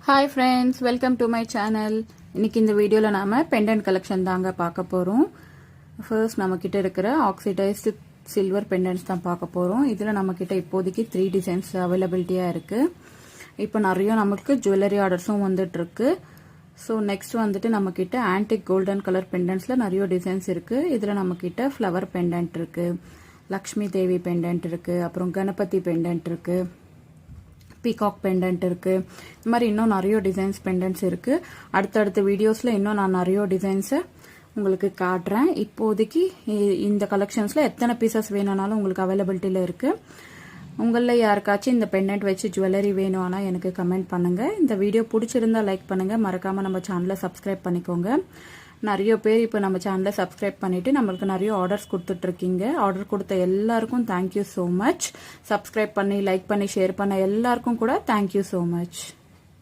Hi friends, welcome to my channel. இன்னைக்கு இந்த வீடியோவில் நாம் பெண்டன்ட் கலெக்ஷன் தாங்க பார்க்க போகிறோம். ஃபர்ஸ்ட் நம்மக்கிட்ட இருக்கிற ஆக்சிடைஸ்டு சில்வர் பெண்டன்ட்ஸ் தான் பார்க்க போகிறோம். இதில் நம்மக்கிட்ட இப்போதைக்கு 3 டிசைன்ஸ் அவைலபிலிட்டியாக இருக்குது. இப்போ நிறைய நமக்கு ஜுவல்லரி ஆர்டர்ஸும் வந்துட்டுருக்கு. ஸோ நெக்ஸ்ட் வந்துட்டு நம்மக்கிட்ட ஆன்டிக் கோல்டன் கலர் பெண்டன்ட்ஸில் நிறைய டிசைன்ஸ் இருக்குது. இதில் நம்மக்கிட்ட ஃப்ளவர் பெண்டன்ட் இருக்குது, லக்ஷ்மி தேவி பெண்டன்ட் இருக்குது, அப்புறம் கணபதி பெண்டன்ட் இருக்குது, பீகாக் பெண்டன்ட் இருக்குது. இந்த மாதிரி இன்னும் நிறைய டிசைன்ஸ் பெண்டன்ட்ஸ் இருக்குது. அடுத்தடுத்த வீடியோஸில் இன்னும் நான் நிறைய டிசைன்ஸை உங்களுக்கு காட்டுறேன். இப்போதைக்கு இந்த கலெக்ஷன்ஸில் எத்தனை பீசஸ் வேணும்னாலும் உங்களுக்கு அவைலபிலிட்டியில் இருக்குது. உங்களில் யாருக்காச்சும் இந்த பெண்டன்ட் வச்சு ஜுவல்லரி வேணும்னா எனக்கு கமெண்ட் பண்ணுங்கள். இந்த வீடியோ பிடிச்சிருந்தா லைக் பண்ணுங்கள். மறக்காமல் நம்ம சேனலை சப்ஸ்கிரைப் பண்ணிக்கோங்க. நிறைய பேர் இப்போ நம்ம சேனலை சப்ஸ்கிரைப் பண்ணிவிட்டு நம்மளுக்கு நிறைய ஆர்டர்ஸ் கொடுத்துட்ருக்கீங்க. ஆர்டர் கொடுத்த எல்லாருக்கும் தேங்க்யூ ஸோ மச். சப்ஸ்கிரைப் பண்ணி லைக் பண்ணி ஷேர் பண்ண எல்லாருக்கும் கூட தேங்க்யூ ஸோ மச்.